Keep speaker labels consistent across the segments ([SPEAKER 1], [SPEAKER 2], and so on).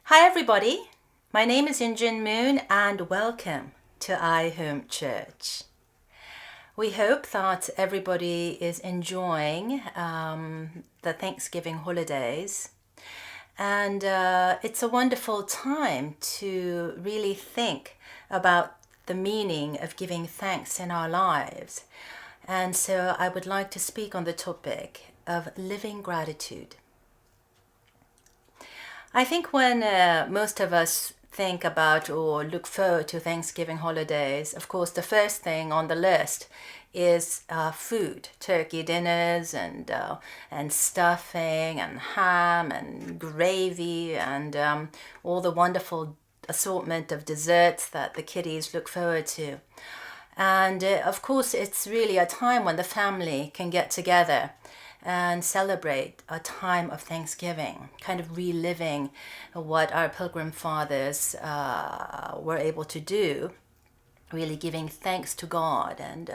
[SPEAKER 1] Hi everybody, my name is Jin Ben and welcome to iHome Church. We hope that everybody is enjoying the Thanksgiving holidays, and it's a wonderful time to really think about the meaning of giving thanks in our lives. And so I would like to speak on the topic of living gratitude. I think when most of us think about or look forward to Thanksgiving holidays, of course, the first thing on the list is food, turkey dinners and stuffing and ham and gravy and all the wonderful assortment of desserts that the kiddies look forward to. And of course, it's really a time when the family can get together and celebrate a time of Thanksgiving, kind of reliving what our pilgrim fathers were able to do, really giving thanks to God and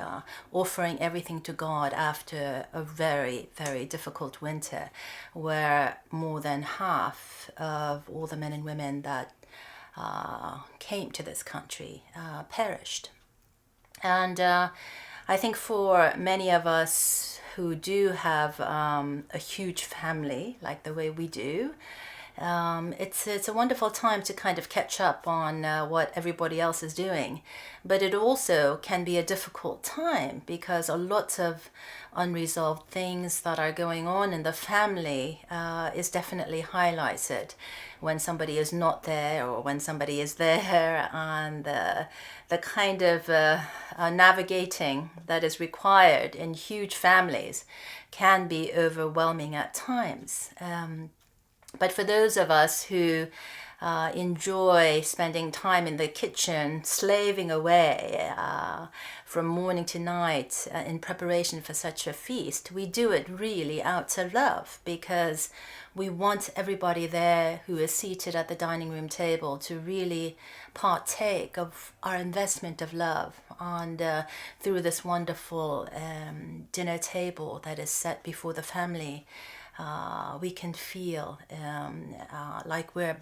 [SPEAKER 1] offering everything to God after a very, very difficult winter where more than half of all the men and women that came to this country perished. And I think for many of us who do have a huge family, like the way we do, it's a wonderful time to kind of catch up on what everybody else is doing. But it also can be a difficult time because a lot of unresolved things that are going on in the family is definitely highlighted when somebody is not there or when somebody is there, and the kind of navigating that is required in huge families can be overwhelming at times. But for those of us who enjoy spending time in the kitchen, slaving away from morning to night in preparation for such a feast, we do it really out of love because we want everybody there who is seated at the dining room table to really partake of our investment of love. And through this wonderful dinner table that is set before the family, we can feel like we're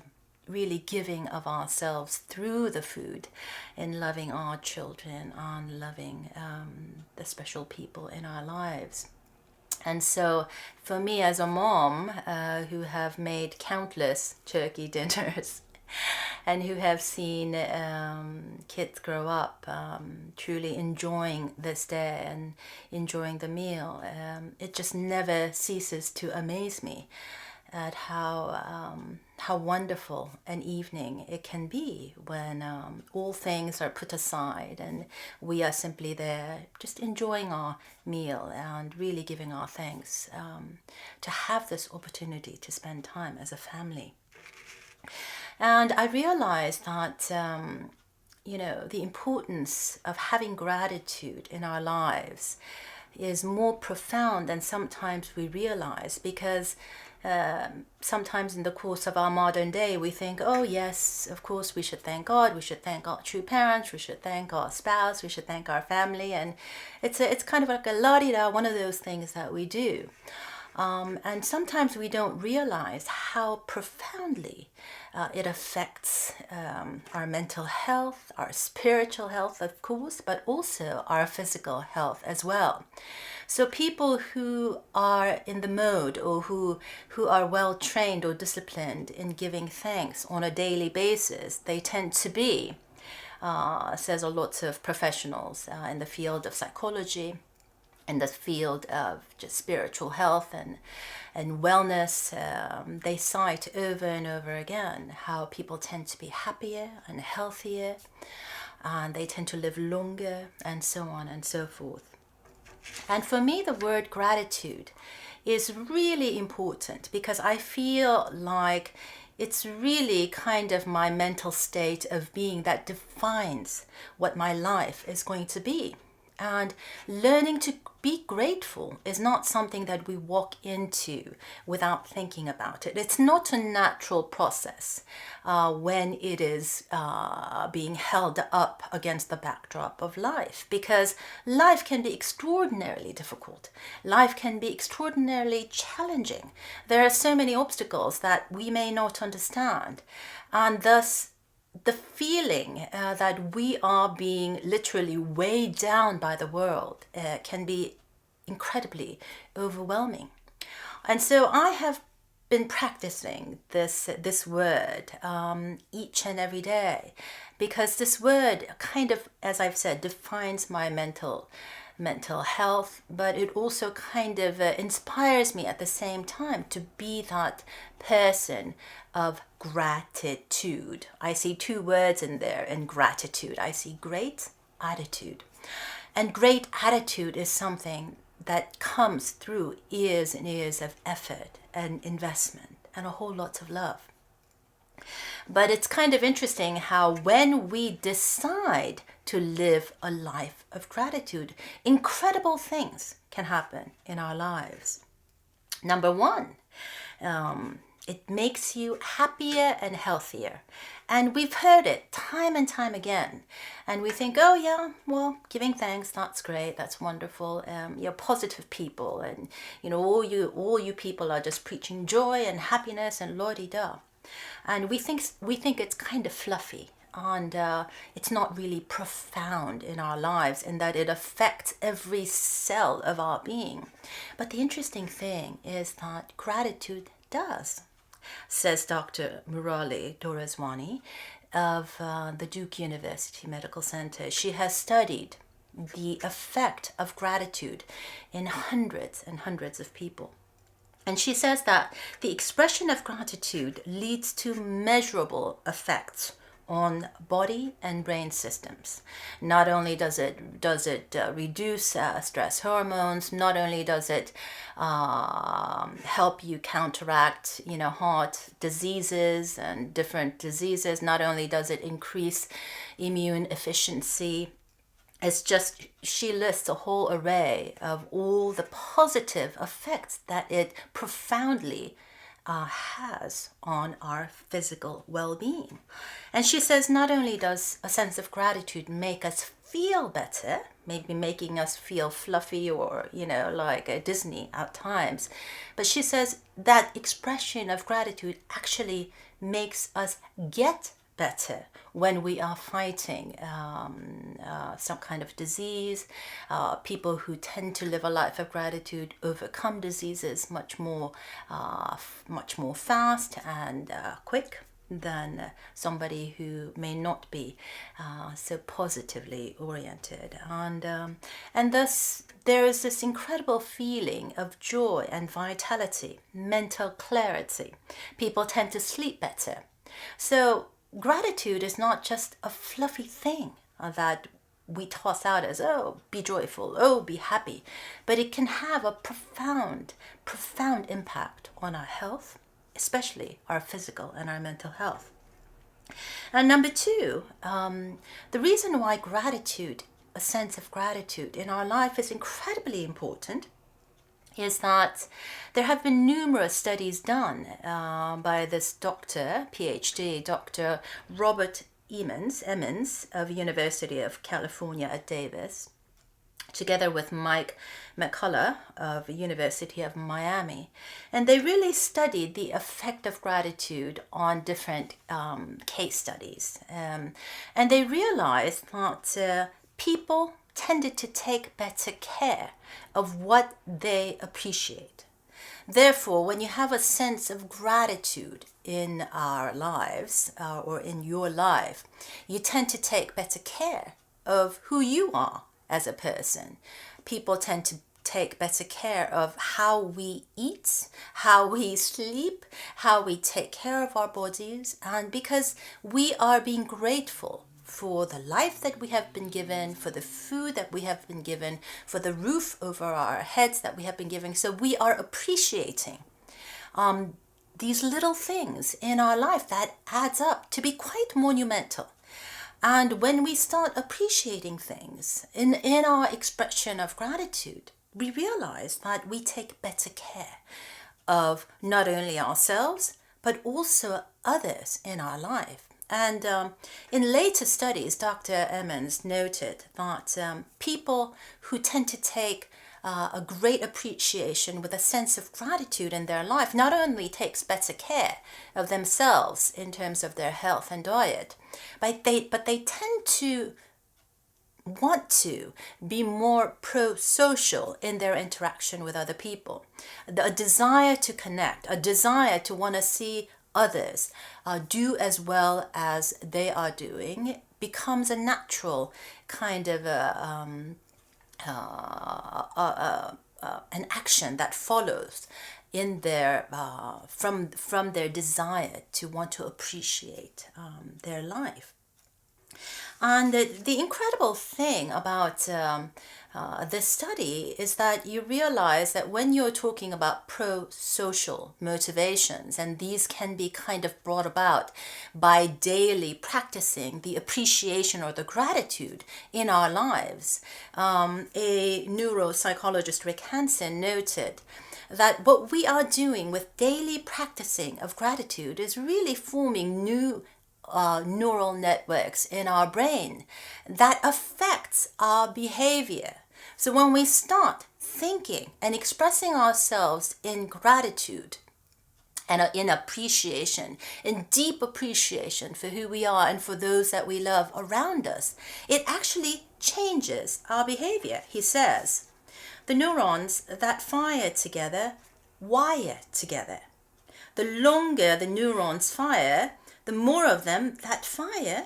[SPEAKER 1] really giving of ourselves through the food in loving our children and loving the special people in our lives. And so for me as a mom who have made countless turkey dinners and who have seen kids grow up truly enjoying this day and enjoying the meal, it just never ceases to amaze me at how wonderful an evening it can be when all things are put aside and we are simply there just enjoying our meal and really giving our thanks to have this opportunity to spend time as a family. And I realized that the importance of having gratitude in our lives is more profound than sometimes we realize, because sometimes in the course of our modern day we think, oh yes, of course we should thank God, we should thank our true parents, we should thank our spouse, we should thank our family, and it's kind of like a la-di-da, one of those things that we do. And sometimes we don't realize how profoundly it affects our mental health, our spiritual health, of course, but also our physical health as well. So people who are in the mode or who are well trained or disciplined in giving thanks on a daily basis, they tend to be, says a lot of professionals in the field of psychology, in the field of just spiritual health and wellness. They cite over and over again how people tend to be happier and healthier, and they tend to live longer, and so on and so forth. And for me, the word gratitude is really important because I feel like it's really kind of my mental state of being that defines what my life is going to be. And learning to be grateful is not something that we walk into without thinking about it. It's not a natural process when it is being held up against the backdrop of life, because life can be extraordinarily difficult. Life can be extraordinarily challenging. There are so many obstacles that we may not understand, and thus the feeling that we are being literally weighed down by the world can be incredibly overwhelming. And so I have been practicing this word each and every day, because this word kind of, as I've said, defines my mental health, but it also kind of inspires me at the same time to be that person of gratitude. I see two words in there in gratitude. I see great attitude. And great attitude is something that comes through years and years of effort and investment and a whole lot of love. But it's kind of interesting how when we decide to live a life of gratitude, incredible things can happen in our lives. Number one, it makes you happier and healthier. And we've heard it time and time again. And we think, oh yeah, well, giving thanks, that's great, that's wonderful. You're positive people, and all you people are just preaching joy and happiness and la-di-da. And we think it's kind of fluffy, and it's not really profound in our lives in that it affects every cell of our being. But the interesting thing is that gratitude does, says Dr. Murali Doreswani of the Duke University Medical Center. She has studied the effect of gratitude in hundreds and hundreds of people. And she says that the expression of gratitude leads to measurable effects on body and brain systems. Not only does it reduce stress hormones, not only does it help you counteract heart diseases and different diseases, not only does it increase immune efficiency. It's just, she lists a whole array of all the positive effects that it profoundly has on our physical well-being. And she says not only does a sense of gratitude make us feel better, maybe making us feel fluffy or, like a Disney at times, but she says that expression of gratitude actually makes us get better when we are fighting some kind of disease. People who tend to live a life of gratitude overcome diseases much more fast and quick than somebody who may not be so positively oriented. And thus there is this incredible feeling of joy and vitality, mental clarity. People tend to sleep better. So gratitude is not just a fluffy thing that we toss out as, oh, be joyful, oh, be happy. But it can have a profound impact on our health, especially our physical and our mental health. And number two, the reason why gratitude, a sense of gratitude in our life is incredibly important is that there have been numerous studies done by this doctor, PhD, Dr. Robert Emmons of University of California at Davis, together with Mike McCullough of University of Miami. And they really studied the effect of gratitude on different case studies. And they realized that people tended to take better care of what they appreciate. Therefore, when you have a sense of gratitude in our lives or in your life, you tend to take better care of who you are as a person. People tend to take better care of how we eat, how we sleep, how we take care of our bodies, and because we are being grateful for the life that we have been given, for the food that we have been given, for the roof over our heads that we have been given. So we are appreciating these little things in our life that adds up to be quite monumental. And when we start appreciating things in our expression of gratitude, we realize that we take better care of not only ourselves, but also others in our life. And in later studies, Dr. Emmons noted that people who tend to take a great appreciation with a sense of gratitude in their life not only takes better care of themselves in terms of their health and diet, but they tend to want to be more pro-social in their interaction with other people. A desire to connect, a desire to want to see others do as well as they are doing becomes a natural kind of an action that follows in their from their desire to want to appreciate their life. And the incredible thing about this study is that you realize that when you're talking about pro-social motivations, and these can be kind of brought about by daily practicing the appreciation or the gratitude in our lives, a neuropsychologist, Rick Hansen, noted that what we are doing with daily practicing of gratitude is really forming new neural networks in our brain that affects our behavior. So when we start thinking and expressing ourselves in gratitude and in appreciation, in deep appreciation for who we are and for those that we love around us, it actually changes our behavior. He says, the neurons that fire together wire together. The longer the neurons fire, the more of them that fire,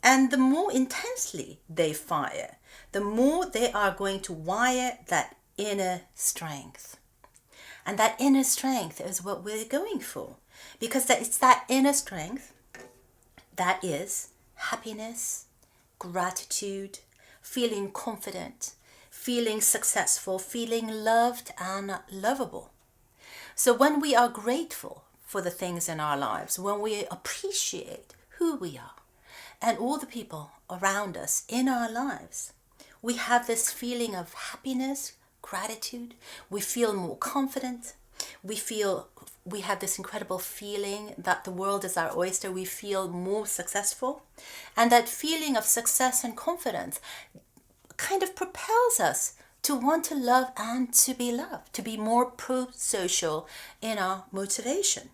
[SPEAKER 1] and the more intensely they fire, the more they are going to wire that inner strength. And that inner strength is what we're going for, because it's that inner strength that is happiness, gratitude, feeling confident, feeling successful, feeling loved and lovable. So when we are grateful for the things in our lives, when we appreciate who we are and all the people around us in our lives, we have this feeling of happiness, gratitude. We feel more confident. We have this incredible feeling that the world is our oyster. We feel more successful. And that feeling of success and confidence kind of propels us to want to love and to be loved, to be more pro-social in our motivation.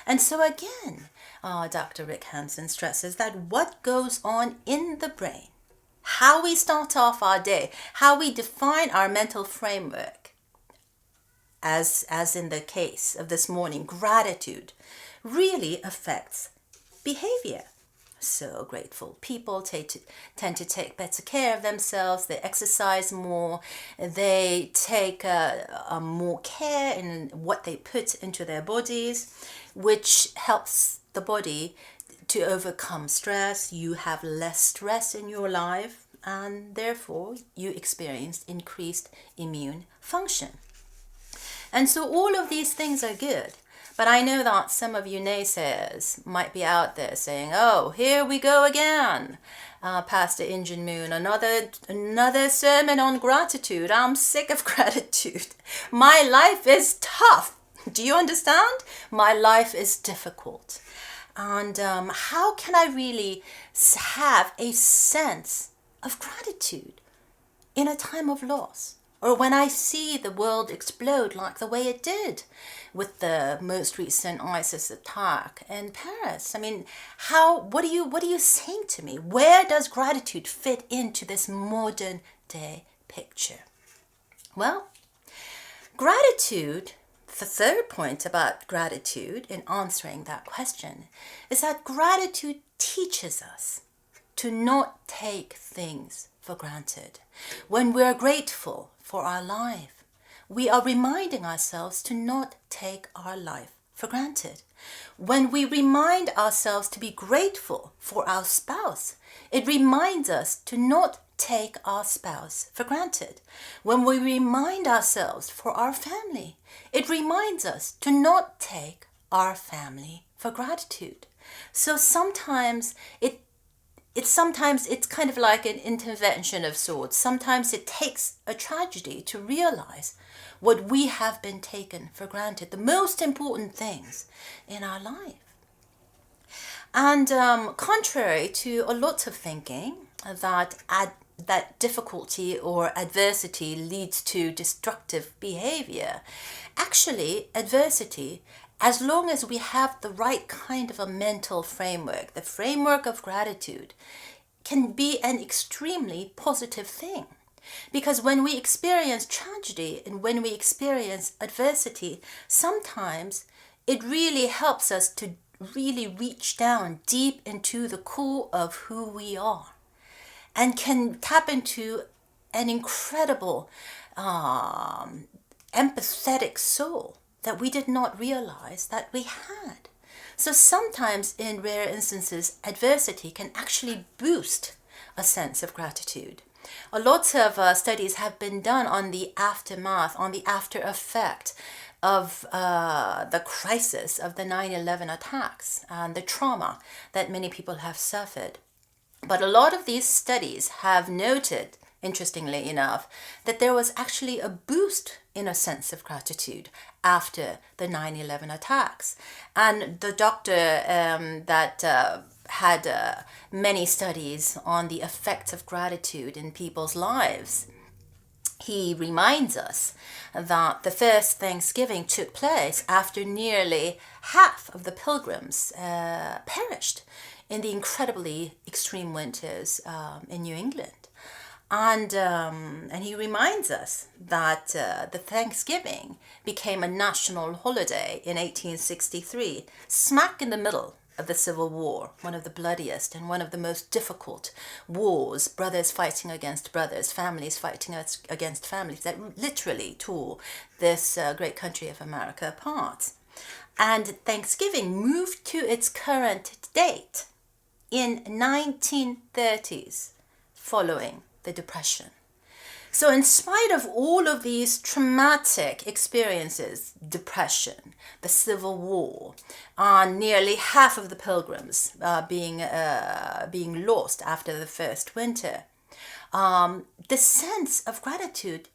[SPEAKER 1] And so again, Dr. Rick Hansen stresses that what goes on in the brain, how we start off our day, how we define our mental framework, as in the case of this morning, gratitude, really affects behavior. So grateful people tend to take better care of themselves. They exercise more. They take more care in what they put into their bodies, which helps the body to overcome stress. You have less stress in your life, and therefore you experience increased immune function. And so all of these things are good. But I know that some of you naysayers might be out there saying, oh, here we go again. Pastor Injun Moon, another sermon on gratitude. I'm sick of gratitude. My life is tough. Do you understand? My life is difficult. And how can I really have a sense of gratitude in a time of loss? Or when I see the world explode like the way it did with the most recent ISIS attack in Paris. I mean, what are you saying to me? Where does gratitude fit into this modern day picture? Well, gratitude, the third point about gratitude in answering that question, is that gratitude teaches us to not take things for granted. When we're grateful for our life, we are reminding ourselves to not take our life for granted. When we remind ourselves to be grateful for our spouse, it reminds us to not take our spouse for granted. When we remind ourselves for our family, it reminds us to not take our family for gratitude. So sometimes sometimes it's kind of like an intervention of sorts. Sometimes it takes a tragedy to realize what we have been taken for granted, the most important things in our life. And contrary to a lot of thinking that difficulty or adversity leads to destructive behavior, actually adversity, as long as we have the right kind of a mental framework, the framework of gratitude, can be an extremely positive thing. Because when we experience tragedy and when we experience adversity, sometimes it really helps us to really reach down deep into the core of who we are and can tap into an incredible empathetic soul that we did not realize that we had. So sometimes in rare instances, adversity can actually boost a sense of gratitude. A lot of studies have been done on the aftermath, on the after effect of the crisis of the 9/11 attacks and the trauma that many people have suffered. But a lot of these studies have noted, interestingly enough, that there was actually a boost in a sense of gratitude after the 9/11 attacks. And the doctor that had many studies on the effects of gratitude in people's lives, he reminds us that the first Thanksgiving took place after nearly half of the pilgrims perished in the incredibly extreme winters in New England. And he reminds us that the Thanksgiving became a national holiday in 1863, smack in the middle of the Civil War, one of the bloodiest and one of the most difficult wars, brothers fighting against brothers, families fighting against families, that literally tore this great country of America apart. And Thanksgiving moved to its current date in 1930s, following the Depression. So in spite of all of these traumatic experiences, depression, the Civil War, nearly half of the pilgrims being lost after the first winter, the sense of gratitude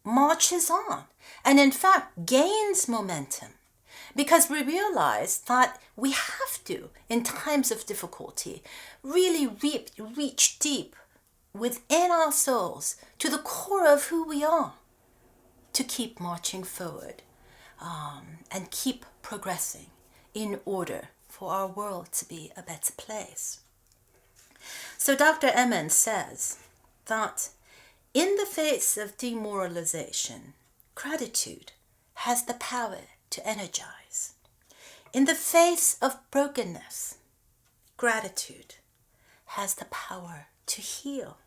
[SPEAKER 1] marches on and in fact gains momentum, because we realize that we have to, in times of difficulty, really reach deep within our souls to the core of who we are to keep marching forward and keep progressing in order for our world to be a better place. So Dr. Emmons says that in the face of demoralization, gratitude has the power to energize. In the face of brokenness, gratitude has the power to heal.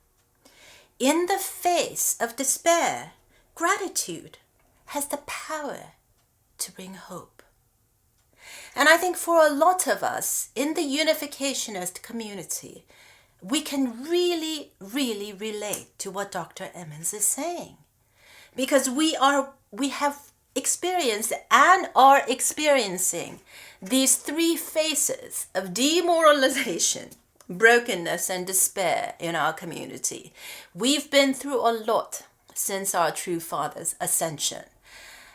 [SPEAKER 1] In the face of despair, gratitude has the power to bring hope. And I think for a lot of us in the unificationist community, we can really, really relate to what Dr. Emmons is saying, because we have experienced and are experiencing these three phases of demoralization, brokenness, and despair in our community. We've been through a lot since our true Father's ascension.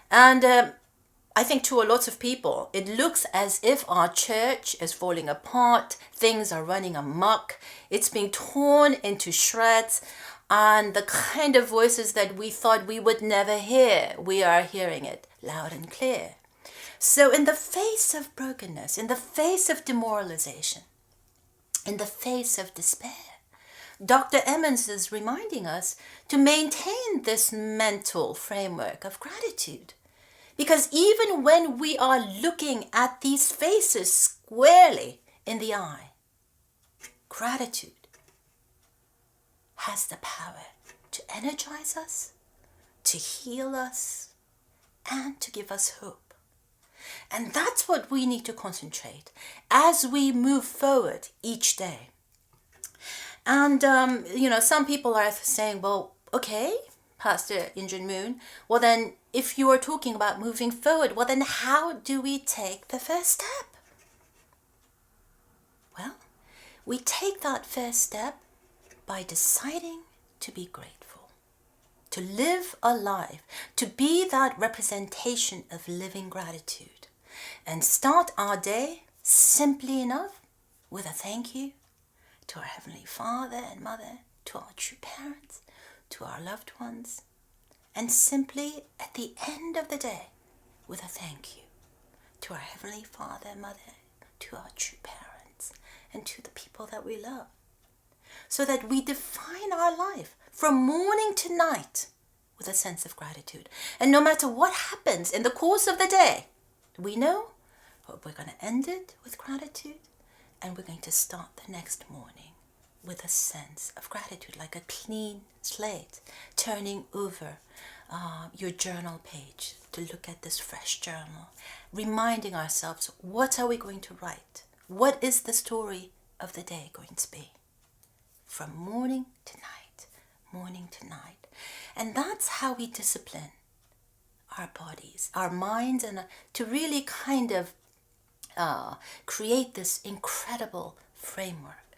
[SPEAKER 1] And I think to a lot of people, it looks as if our church is falling apart, things are running amok, it's being torn into shreds, and the kind of voices that we thought we would never hear, we are hearing it loud and clear. So in the face of brokenness, in the face of demoralization, in the face of despair, Dr. Emmons is reminding us to maintain this mental framework of gratitude. Because even when we are looking at these faces squarely in the eye, gratitude has the power to energize us, to heal us, and to give us hope. And that's what we need to concentrate as we move forward each day. And, some people are saying, well, okay, Pastor Injun Moon, well then, if you are talking about moving forward, well then how do we take the first step? Well, we take that first step by deciding to be grateful, to live a life, to be that representation of living gratitude, and start our day simply enough with a thank you to our Heavenly Father and Mother, to our true parents, to our loved ones, and simply at the end of the day with a thank you to our Heavenly Father and Mother, to our true parents, and to the people that we love. So that we define our life from morning to night with a sense of gratitude. And no matter what happens in the course of the day, we know we're going to end it with gratitude, and we're going to start the next morning with a sense of gratitude, like a clean slate, turning over your journal page to look at this fresh journal, reminding ourselves, what are we going to write? What is the story of the day going to be? From morning to night, morning to night. And that's how we discipline our bodies, our minds, and to really kind of create this incredible framework.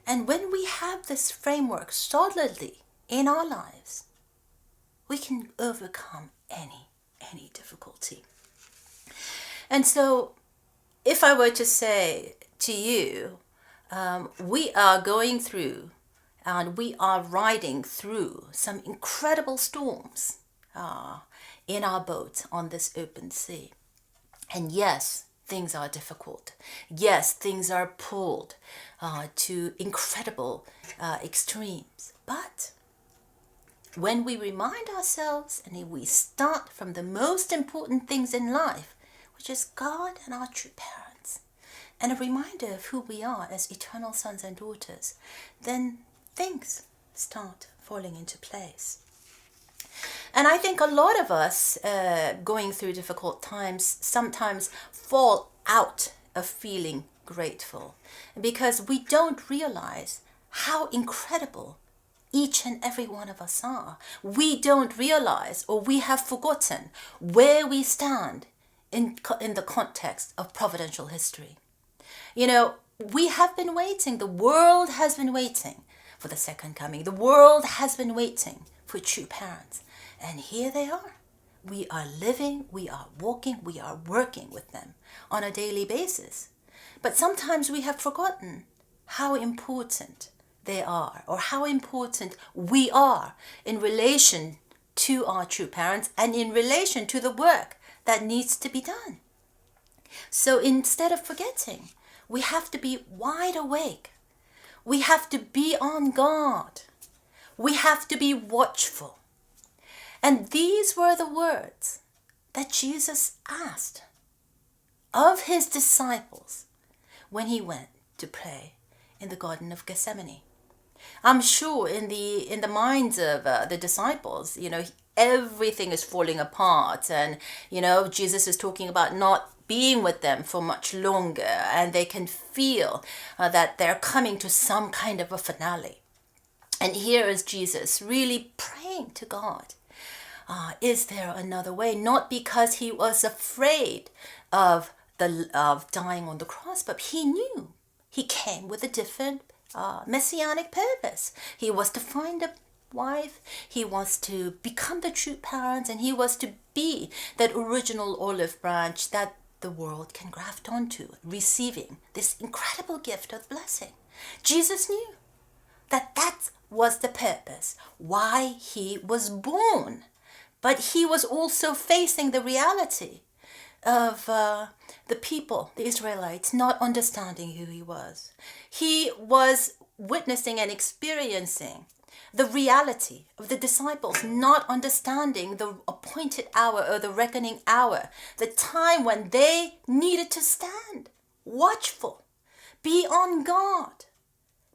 [SPEAKER 1] And when we have this framework solidly in our lives, we can overcome any difficulty. And so if I were to say to you, we are going through and we are riding through some incredible storms in our boat on this open sea. And yes, things are difficult. Yes, things are pulled to incredible extremes. But when we remind ourselves and we start from the most important things in life, which is God and our true parents, and a reminder of who we are as eternal sons and daughters, then things start falling into place. And I think a lot of us going through difficult times sometimes fall out of feeling grateful because we don't realize how incredible each and every one of us are. We don't realize, or we have forgotten, where we stand in the context of providential history. You know, we have been waiting. The world has been waiting for the second coming. The world has been waiting for true parents. And here they are. We are living, we are walking, we are working with them on a daily basis. But sometimes we have forgotten how important they are, or how important we are in relation to our true parents and in relation to the work that needs to be done. So instead of forgetting, we have to be wide awake. We have to be on guard. We have to be watchful. And these were the words that Jesus asked of his disciples when he went to pray in the Garden of Gethsemane. I'm sure in the minds of the disciples, everything is falling apart, and Jesus is talking about not being with them for much longer, and they can feel that they're coming to some kind of a finale. And here is Jesus really praying to God. Is there another way? Not because he was afraid of dying on the cross, but he knew he came with a different messianic purpose. He was to find a wife, he was to become the true parents, and he was to be that original olive branch that the world can graft onto, receiving this incredible gift of blessing. Jesus knew that was the purpose, why he was born. But he was also facing the reality of the people, the Israelites, not understanding who he was. He was witnessing and experiencing the reality of the disciples not understanding the appointed hour or the reckoning hour, the time when they needed to stand watchful, be on guard,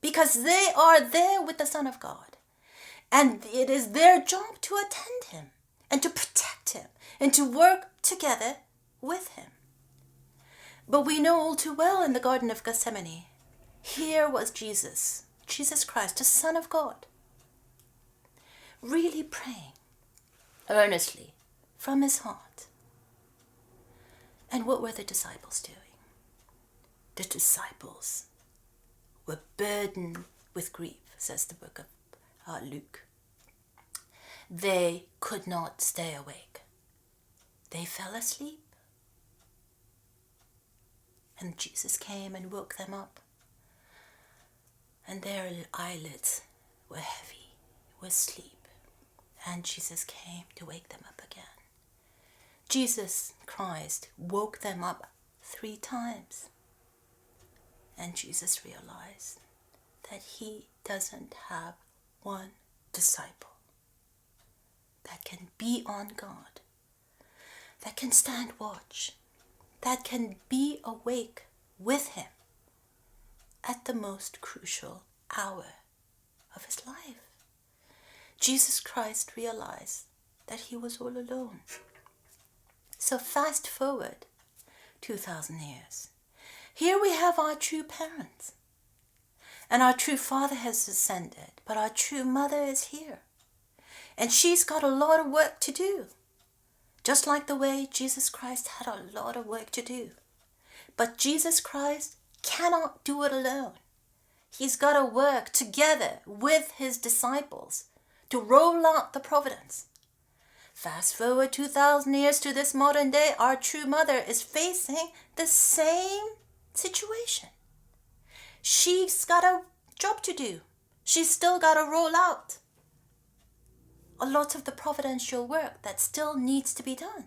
[SPEAKER 1] because they are there with the Son of God. And it is their job to attend him and to protect him and to work together with him. But we know all too well in the Garden of Gethsemane, here was Jesus Christ, the Son of God, really praying earnestly from his heart. And what were the disciples doing? The disciples were burdened with grief, says the book of Luke. They could not stay awake. They fell asleep. And Jesus came and woke them up. And their eyelids were heavy with sleep. And Jesus came to wake them up again. Jesus Christ woke them up 3 times. And Jesus realized that he doesn't have one disciple that can be on God, that can stand watch, that can be awake with him at the most crucial hour of his life. Jesus Christ realized that he was all alone. So fast forward 2,000 years. Here we have our true parents. And our true father has ascended, but our true mother is here. And she's got a lot of work to do. Just like the way Jesus Christ had a lot of work to do. But Jesus Christ cannot do it alone. He's got to work together with his disciples to roll out the providence. Fast forward 2,000 years to this modern day, our true mother is facing the same situation. She's got a job to do. She's still got to roll out a lot of the providential work that still needs to be done.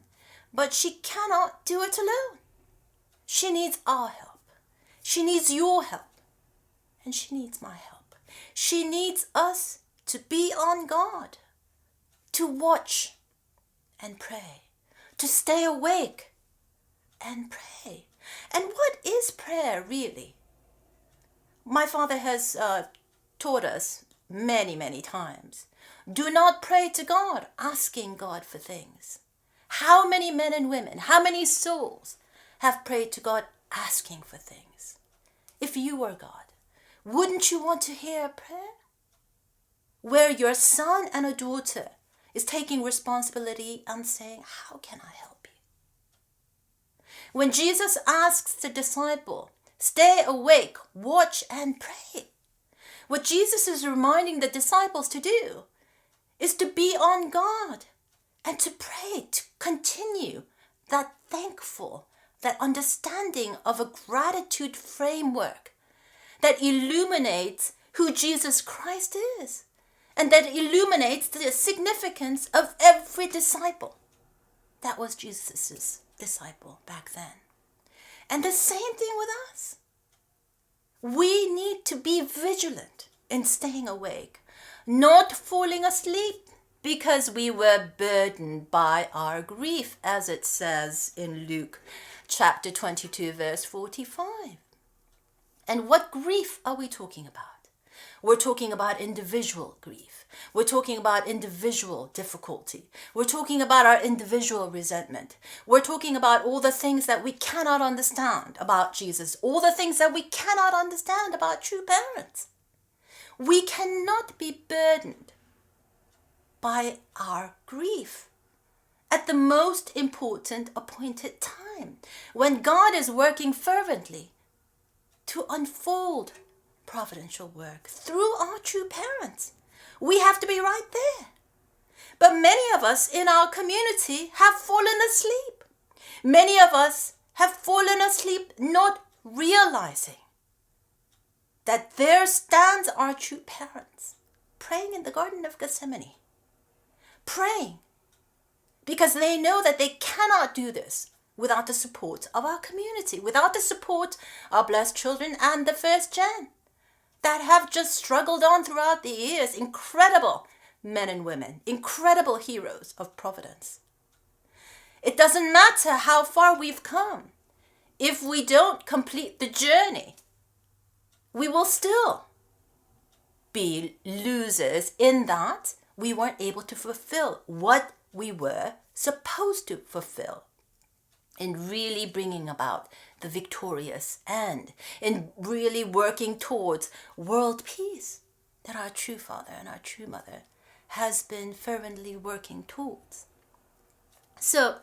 [SPEAKER 1] But she cannot do it alone. She needs our help. She needs your help. And she needs my help. She needs us to be on guard, to watch and pray, to stay awake and pray. And what is prayer really? My father has taught us many times. Do not pray to God asking God for things. How many men and women, how many souls have prayed to God asking for things? If you were God, wouldn't you want to hear a prayer where your son and a daughter is taking responsibility and saying, how can I help you? When Jesus asks the disciple, stay awake, watch and pray, what Jesus is reminding the disciples to do is to be on guard and to pray, to continue that thankful, that understanding of a gratitude framework that illuminates who Jesus Christ is and that illuminates the significance of every disciple. That was Jesus' disciple back then. And the same thing with us. We need to be vigilant in staying awake, not falling asleep because we were burdened by our grief, as it says in Luke chapter 22, verse 45. And what grief are we talking about? We're talking about individual grief. We're talking about individual difficulty. We're talking about our individual resentment. We're talking about all the things that we cannot understand about Jesus, all the things that we cannot understand about true parents. We cannot be burdened by our grief at the most important appointed time, when God is working fervently to unfold providential work through our true parents. We have to be right there. But many of us in our community have fallen asleep. Many of us have fallen asleep not realizing that there stands our true parents praying in the Garden of Gethsemane. Praying because they know that they cannot do this without the support of our community, without the support of blessed children and the first gen that have just struggled on throughout the years. Incredible men and women, incredible heroes of providence. It doesn't matter how far we've come. If we don't complete the journey, we will still be losers in that we weren't able to fulfill what we were supposed to fulfill in really bringing about the victorious end, in really working towards world peace that our true father and our true mother has been fervently working towards. So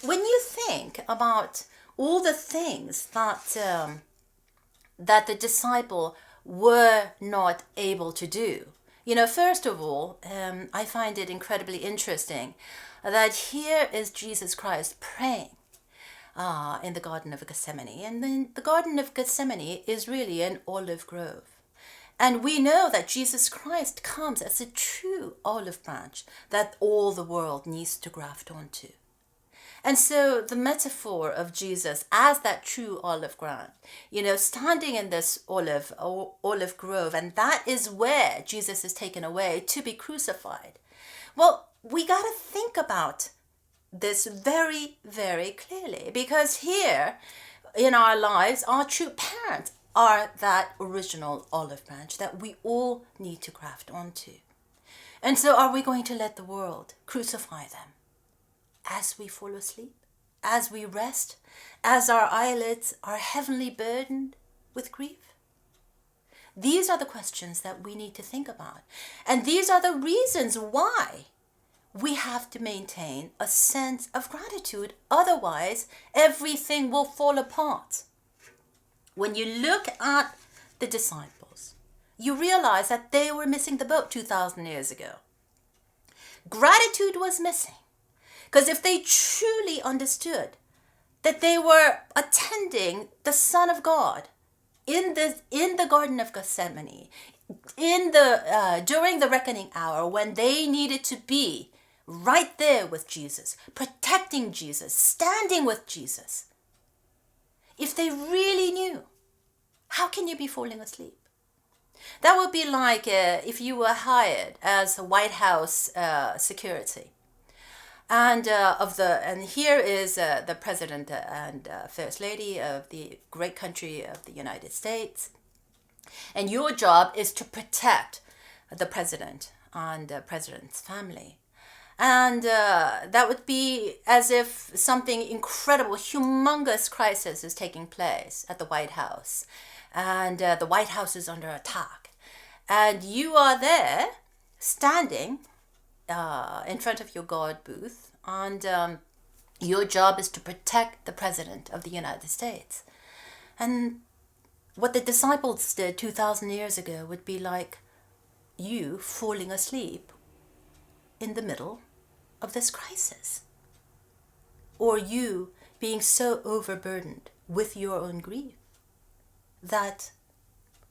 [SPEAKER 1] when you think about all the things that the disciple were not able to do. First of all, I find it incredibly interesting that here is Jesus Christ praying in the Garden of Gethsemane. And then the Garden of Gethsemane is really an olive grove. And we know that Jesus Christ comes as a true olive branch that all the world needs to graft onto. And so the metaphor of Jesus as that true olive branch, standing in this olive grove, and that is where Jesus is taken away to be crucified. Well, we got to think about this very, very clearly, because here in our lives, our true parents are that original olive branch that we all need to graft onto. And so are we going to let the world crucify them as we fall asleep, as we rest, as our eyelids are heavily burdened with grief? These are the questions that we need to think about. And these are the reasons why we have to maintain a sense of gratitude. Otherwise, everything will fall apart. When you look at the disciples, you realize that they were missing the boat 2,000 years ago. Gratitude was missing. Because if they truly understood that they were attending the Son of God in the Garden of Gethsemane, during the reckoning hour, when they needed to be right there with Jesus, protecting Jesus, standing with Jesus, if they really knew, how can you be falling asleep? That would be like if you were hired as a White House security. And here is the President and First Lady of the great country of the United States. And your job is to protect the President and the President's family. And that would be as if something incredible, humongous crisis is taking place at the White House. And the White House is under attack. And you are there standing in front of your guard booth, and your job is to protect the President of the United States. And what the disciples did 2,000 years ago would be like you falling asleep in the middle of this crisis, or you being so overburdened with your own grief that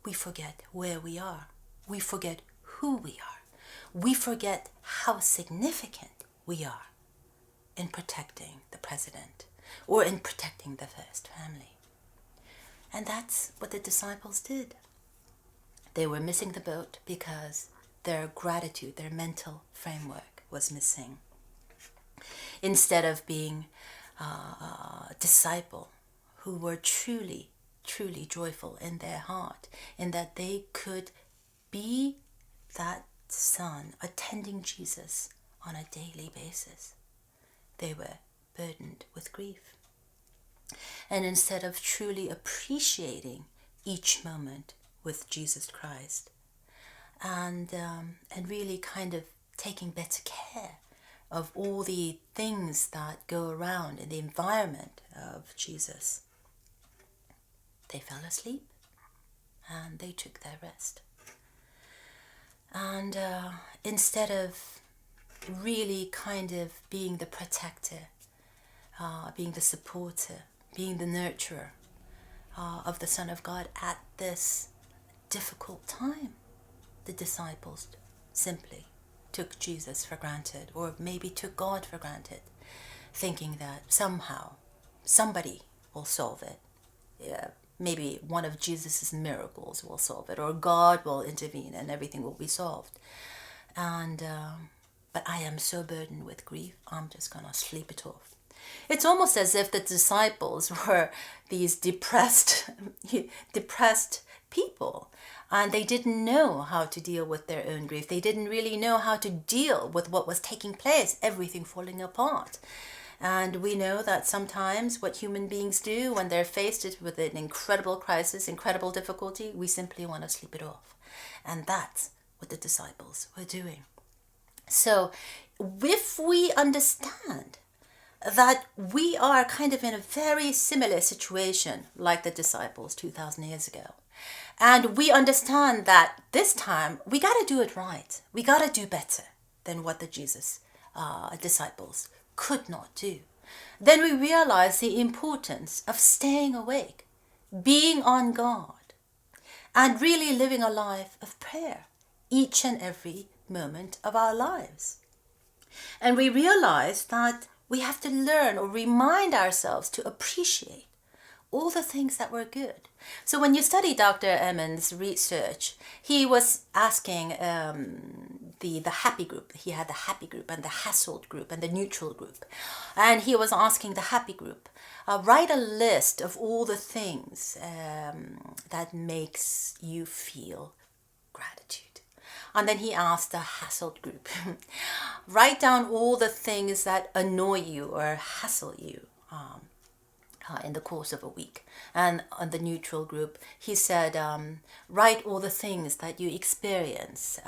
[SPEAKER 1] we forget where we are, we forget who we are, we forget how significant we are in protecting the President or in protecting the first family. And that's what the disciples did. They were missing the boat because their gratitude, their mental framework was missing. Instead of being a disciple who were truly, truly joyful in their heart, in that they could be that son attending Jesus on a daily basis, they were burdened with grief. And instead of truly appreciating each moment with Jesus Christ and really kind of taking better care of all the things that go around in the environment of Jesus, they fell asleep and they took their rest. And instead of really kind of being the protector, being the supporter, being the nurturer of the Son of God at this difficult time, the disciples simply took Jesus for granted, or maybe took God for granted, thinking that somehow somebody will solve it. Yeah, maybe one of Jesus's miracles will solve it, or God will intervene and everything will be solved. And but I am so burdened with grief, I'm just gonna sleep it off. It's almost as if the disciples were these depressed people, and they didn't know how to deal with their own grief. They didn't really know how to deal with what was taking place, everything falling apart. And we know that sometimes what human beings do when they're faced with an incredible crisis, incredible difficulty, we simply want to sleep it off. And that's what the disciples were doing. So if we understand that we are kind of in a very similar situation like the disciples 2,000 years ago, And we understand that this time we got to do it right. We got to do better than what the Jesus disciples could not do. Then we realize the importance of staying awake, being on guard, and really living a life of prayer each and every moment of our lives. And we realize that we have to learn or remind ourselves to appreciate all the things that were good. So when you study Dr. Emmons' research, he was asking the happy group. He had the happy group and the hassled group and the neutral group. And he was asking the happy group, write a list of all the things that makes you feel gratitude. And then he asked the hassled group, write down all the things that annoy you or hassle you in the course of a week. And on the neutral group, he said, write all the things that you experience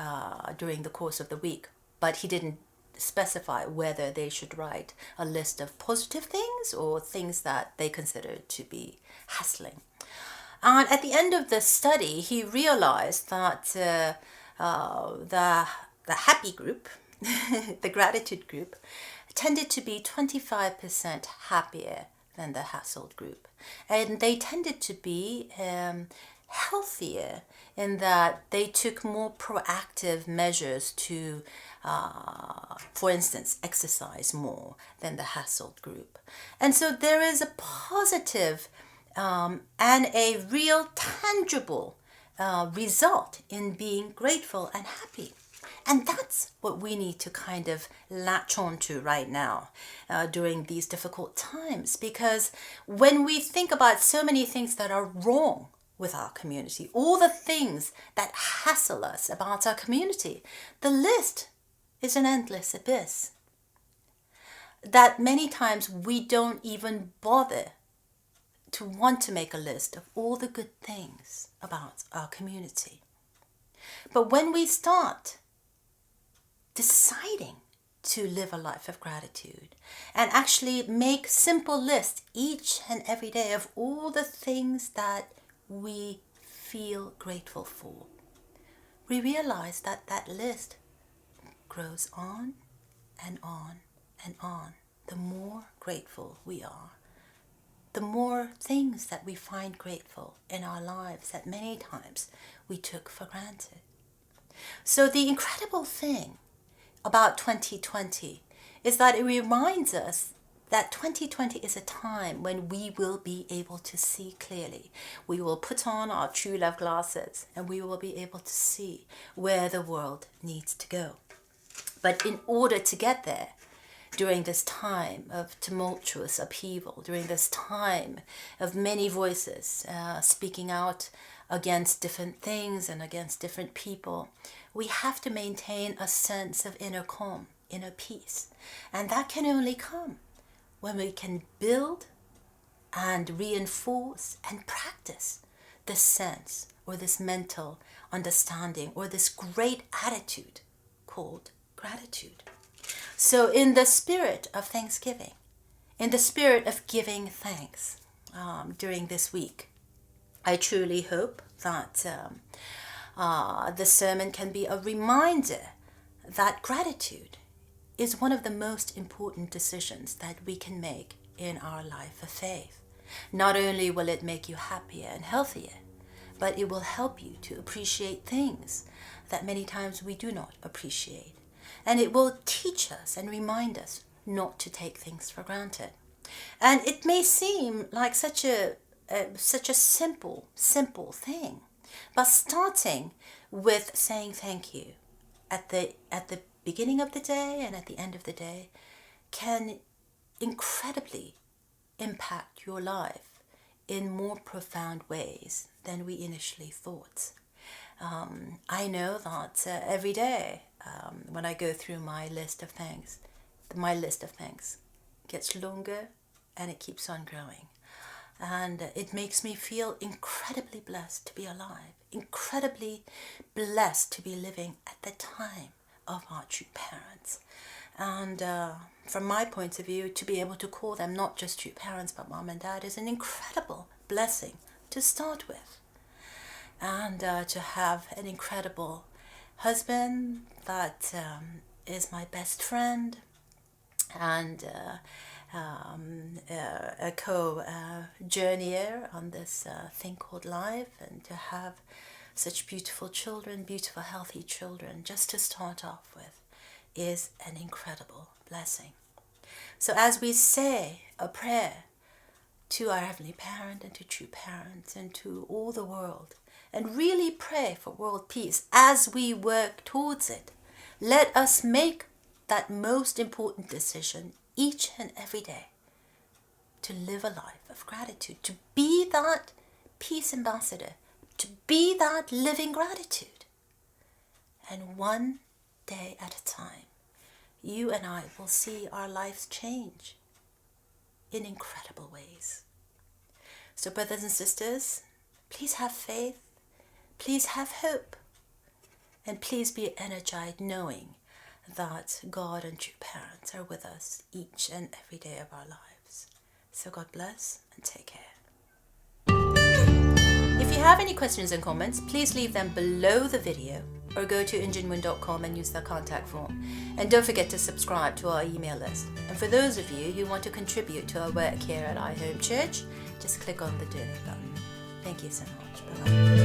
[SPEAKER 1] during the course of the week. But he didn't specify whether they should write a list of positive things or things that they considered to be hassling. And at the end of the study, he realized that the happy group, the gratitude group, tended to be 25% happier than the hassled group. And they tended to be healthier in that they took more proactive measures to, for instance, exercise more than the hassled group. And so there is a positive and a real tangible result in being grateful and happy. And that's what we need to kind of latch on to right now during these difficult times. Because when we think about so many things that are wrong with our community, all the things that hassle us about our community, the list is an endless abyss. That many times we don't even bother to want to make a list of all the good things about our community. But when we start deciding to live a life of gratitude and actually make simple lists each and every day of all the things that we feel grateful for, we realize that that list grows on and on and on. The more grateful we are, the more things that we find grateful in our lives that many times we took for granted. So the incredible thing about 2020 is that it reminds us that 2020 is a time when we will be able to see clearly. We will put on our true love glasses and we will be able to see where the world needs to go. But in order to get there, during this time of tumultuous upheaval, during this time of many voices speaking out against different things and against different people, we have to maintain a sense of inner calm, inner peace. And that can only come when we can build and reinforce and practice this sense or this mental understanding or this great attitude called gratitude. So in the spirit of Thanksgiving, in the spirit of giving thanks during this week, I truly hope that the sermon can be a reminder that gratitude is one of the most important decisions that we can make in our life of faith. Not only will it make you happier and healthier, but it will help you to appreciate things that many times we do not appreciate. And it will teach us and remind us not to take things for granted. And it may seem like such a simple thing, but starting with saying thank you at the beginning of the day and at the end of the day can incredibly impact your life in more profound ways than we initially thought. I know that every day when I go through my list of thanks gets longer and it keeps on growing. And it makes me feel incredibly blessed to be alive, incredibly blessed to be living at the time of our true parents. And from my point of view, to be able to call them not just true parents, but mom and dad is an incredible blessing to start with. and to have an incredible husband that is my best friend and a co-journeyer on this thing called life, and to have such beautiful children, beautiful healthy children, just to start off with, is an incredible blessing. So as we say a prayer to our Heavenly Parent and to true parents and to all the world, and really pray for world peace as we work towards it, let us make that most important decision each and every day to live a life of gratitude, to be that peace ambassador, to be that living gratitude. And one day at a time, you and I will see our lives change in incredible ways. So brothers and sisters, please have faith, please have hope, and please be energized knowing that God and true parents are with us each and every day of our lives. So God bless and take care. If you have any questions and comments, please leave them below the video or go to ingenuine.com and use the contact form. And don't forget to subscribe to our email list. And for those of you who want to contribute to our work here at iHome Church, just click on the donate button. Thank you so much. Bye-bye.